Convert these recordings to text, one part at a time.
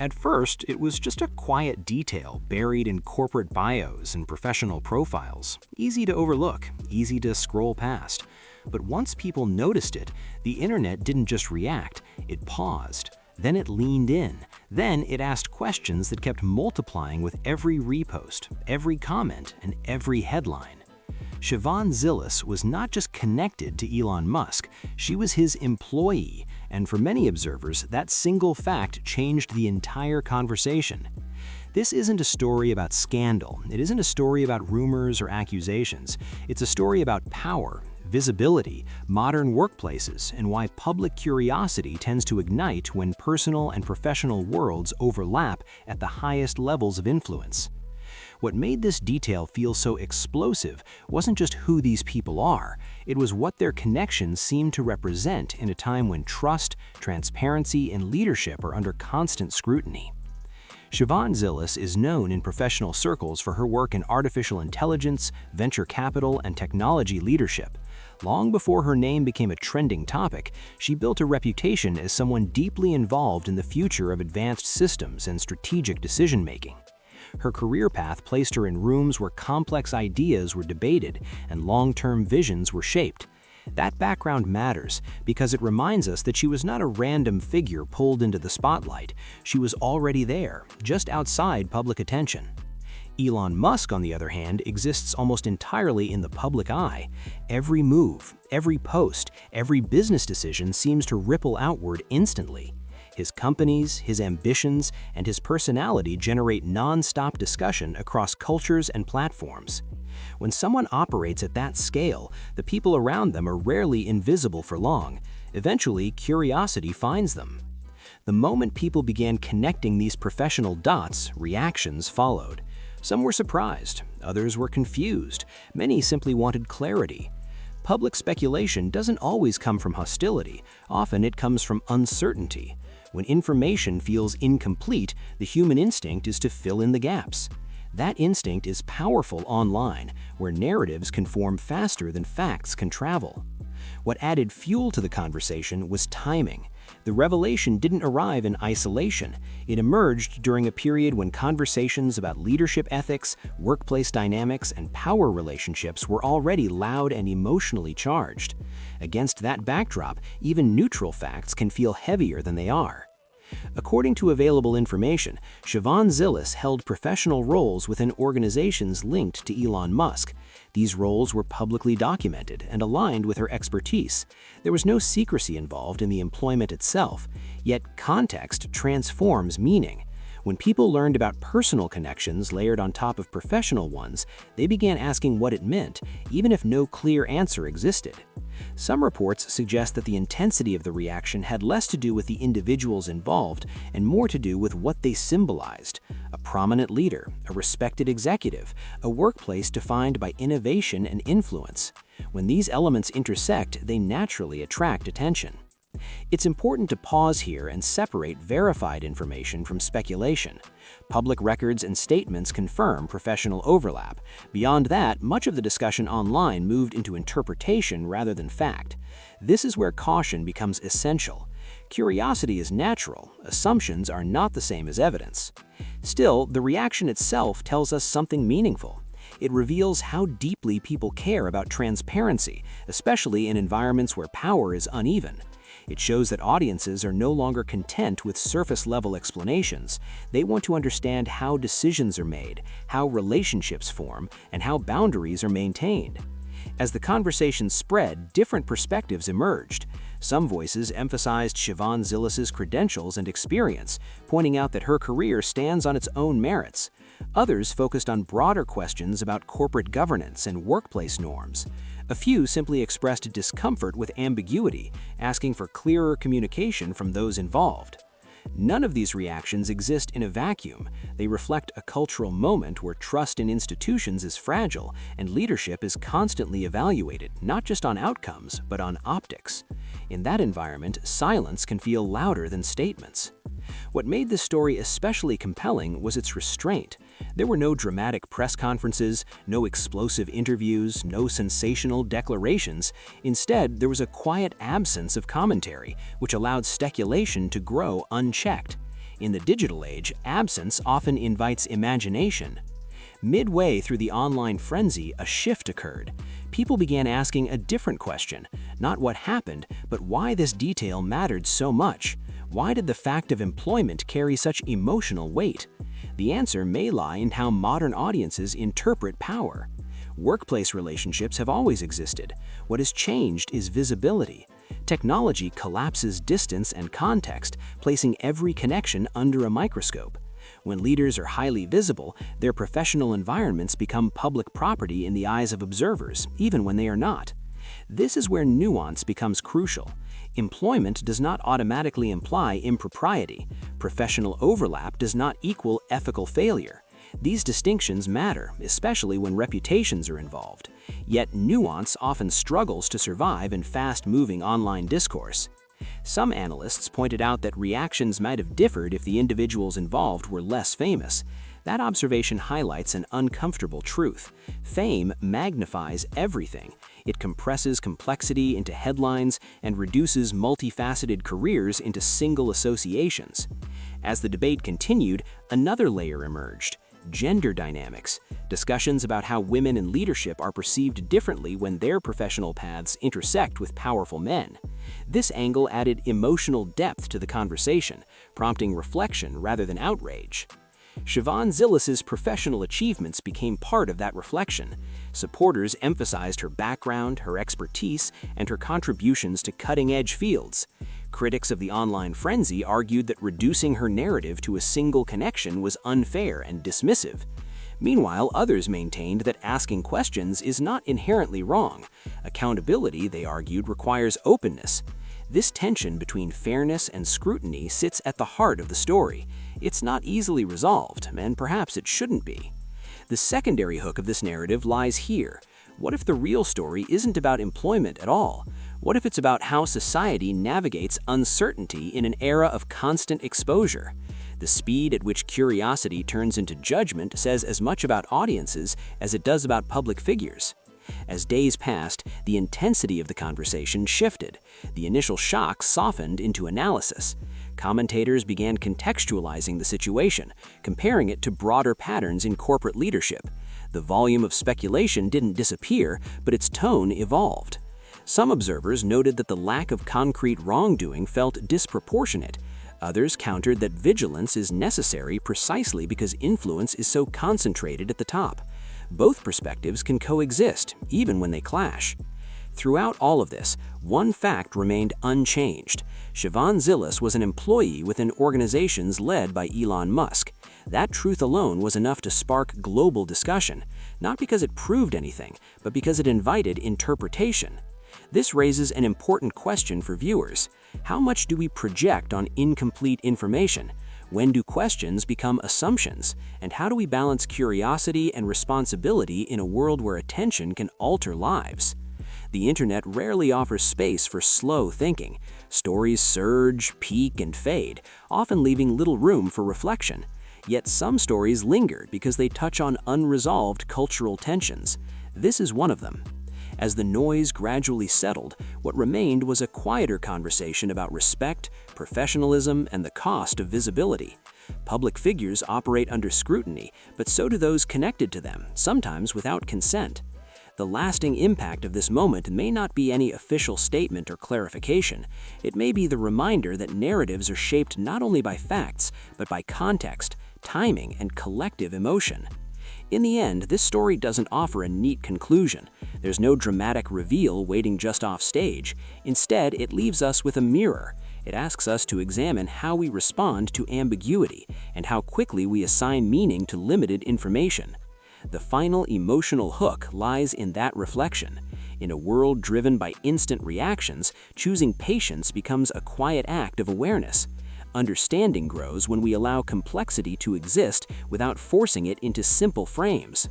At first, it was just a quiet detail buried in corporate bios and professional profiles, easy to overlook, easy to scroll past. But once people noticed it, the internet didn't just react, it paused. Then it leaned in. Then it asked questions that kept multiplying with every repost, every comment, and every headline. Siobhan Zilis was not just connected to Elon Musk, she was his employee, and for many observers, that single fact changed the entire conversation. This isn't a story about scandal, it isn't a story about rumors or accusations, it's a story about power, visibility, modern workplaces, and why public curiosity tends to ignite when personal and professional worlds overlap at the highest levels of influence. What made this detail feel so explosive wasn't just who these people are, it was what their connections seemed to represent in a time when trust, transparency, and leadership are under constant scrutiny. Siobhan Zilis is known in professional circles for her work in artificial intelligence, venture capital, and technology leadership. Long before her name became a trending topic, she built a reputation as someone deeply involved in the future of advanced systems and strategic decision-making. Her career path placed her in rooms where complex ideas were debated and long-term visions were shaped. That background matters because it reminds us that she was not a random figure pulled into the spotlight. She was already there, just outside public attention. Elon Musk, on the other hand, exists almost entirely in the public eye. Every move, every post, every business decision seems to ripple outward instantly. His companies, his ambitions, and his personality generate non-stop discussion across cultures and platforms. When someone operates at that scale, the people around them are rarely invisible for long. Eventually, curiosity finds them. The moment people began connecting these professional dots, reactions followed. Some were surprised, others were confused, many simply wanted clarity. Public speculation doesn't always come from hostility, often it comes from uncertainty. When information feels incomplete, the human instinct is to fill in the gaps. That instinct is powerful online, where narratives can form faster than facts can travel. What added fuel to the conversation was timing. The revelation didn't arrive in isolation. It emerged during a period when conversations about leadership ethics, workplace dynamics, and power relationships were already loud and emotionally charged. Against that backdrop, even neutral facts can feel heavier than they are. According to available information, Siobhan Zilis held professional roles within organizations linked to Elon Musk. These roles were publicly documented and aligned with her expertise. There was no secrecy involved in the employment itself, yet context transforms meaning. When people learned about personal connections layered on top of professional ones, they began asking what it meant, even if no clear answer existed. Some reports suggest that the intensity of the reaction had less to do with the individuals involved and more to do with what they symbolized: a prominent leader, a respected executive, a workplace defined by innovation and influence. When these elements intersect, they naturally attract attention. It's important to pause here and separate verified information from speculation. Public records and statements confirm professional overlap. Beyond that, much of the discussion online moved into interpretation rather than fact. This is where caution becomes essential. Curiosity is natural, assumptions are not the same as evidence. Still, the reaction itself tells us something meaningful. It reveals how deeply people care about transparency, especially in environments where power is uneven. It shows that audiences are no longer content with surface-level explanations. They want to understand how decisions are made, how relationships form, and how boundaries are maintained. As the conversation spread, different perspectives emerged. Some voices emphasized Siobhan Zilis's credentials and experience, pointing out that her career stands on its own merits. Others focused on broader questions about corporate governance and workplace norms. A few simply expressed discomfort with ambiguity, asking for clearer communication from those involved. None of these reactions exist in a vacuum. They reflect a cultural moment where trust in institutions is fragile and leadership is constantly evaluated, not just on outcomes, but on optics. In that environment, silence can feel louder than statements. What made this story especially compelling was its restraint. There were no dramatic press conferences, no explosive interviews, no sensational declarations. Instead, there was a quiet absence of commentary, which allowed speculation to grow unchecked. In the digital age, absence often invites imagination. Midway through the online frenzy, a shift occurred. People began asking a different question, not what happened, but why this detail mattered so much. Why did the fact of employment carry such emotional weight? The answer may lie in how modern audiences interpret power. Workplace relationships have always existed. What has changed is visibility. Technology collapses distance and context, placing every connection under a microscope. When leaders are highly visible, their professional environments become public property in the eyes of observers, even when they are not. This is where nuance becomes crucial. Employment does not automatically imply impropriety. Professional overlap does not equal ethical failure. These distinctions matter, especially when reputations are involved. Yet nuance often struggles to survive in fast-moving online discourse. Some analysts pointed out that reactions might have differed if the individuals involved were less famous. That observation highlights an uncomfortable truth. Fame magnifies everything. It compresses complexity into headlines and reduces multifaceted careers into single associations. As the debate continued, another layer emerged: gender dynamics. Discussions about how women in leadership are perceived differently when their professional paths intersect with powerful men. This angle added emotional depth to the conversation, prompting reflection rather than outrage. Siobhan Zilis's professional achievements became part of that reflection. Supporters emphasized her background, her expertise, and her contributions to cutting-edge fields. Critics of the online frenzy argued that reducing her narrative to a single connection was unfair and dismissive. Meanwhile, others maintained that asking questions is not inherently wrong. Accountability, they argued, requires openness. This tension between fairness and scrutiny sits at the heart of the story. It's not easily resolved, and perhaps it shouldn't be. The secondary hook of this narrative lies here. What if the real story isn't about employment at all? What if it's about how society navigates uncertainty in an era of constant exposure? The speed at which curiosity turns into judgment says as much about audiences as it does about public figures. As days passed, the intensity of the conversation shifted. The initial shock softened into analysis. Commentators began contextualizing the situation, comparing it to broader patterns in corporate leadership. The volume of speculation didn't disappear, but its tone evolved. Some observers noted that the lack of concrete wrongdoing felt disproportionate. Others countered that vigilance is necessary precisely because influence is so concentrated at the top. Both perspectives can coexist, even when they clash. Throughout all of this, one fact remained unchanged. Siobhan Zilis was an employee within organizations led by Elon Musk. That truth alone was enough to spark global discussion, not because it proved anything, but because it invited interpretation. This raises an important question for viewers. How much do we project on incomplete information? When do questions become assumptions? And how do we balance curiosity and responsibility in a world where attention can alter lives? The internet rarely offers space for slow thinking. Stories surge, peak, and fade, often leaving little room for reflection. Yet some stories linger because they touch on unresolved cultural tensions. This is one of them. As the noise gradually settled, what remained was a quieter conversation about respect, professionalism, and the cost of visibility. Public figures operate under scrutiny, but so do those connected to them, sometimes without consent. The lasting impact of this moment may not be any official statement or clarification. It may be the reminder that narratives are shaped not only by facts, but by context, timing, and collective emotion. In the end, this story doesn't offer a neat conclusion. There's no dramatic reveal waiting just off stage. Instead, it leaves us with a mirror. It asks us to examine how we respond to ambiguity and how quickly we assign meaning to limited information. The final emotional hook lies in that reflection. In a world driven by instant reactions, choosing patience becomes a quiet act of awareness. Understanding grows when we allow complexity to exist without forcing it into simple frames.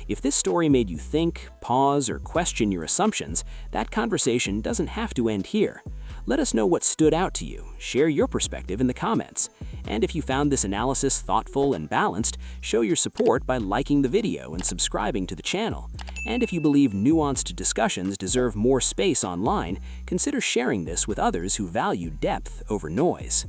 If this story made you think, pause, or question your assumptions, that conversation doesn't have to end here. Let us know what stood out to you. Share your perspective in the comments. And if you found this analysis thoughtful and balanced, show your support by liking the video and subscribing to the channel. And if you believe nuanced discussions deserve more space online, consider sharing this with others who value depth over noise.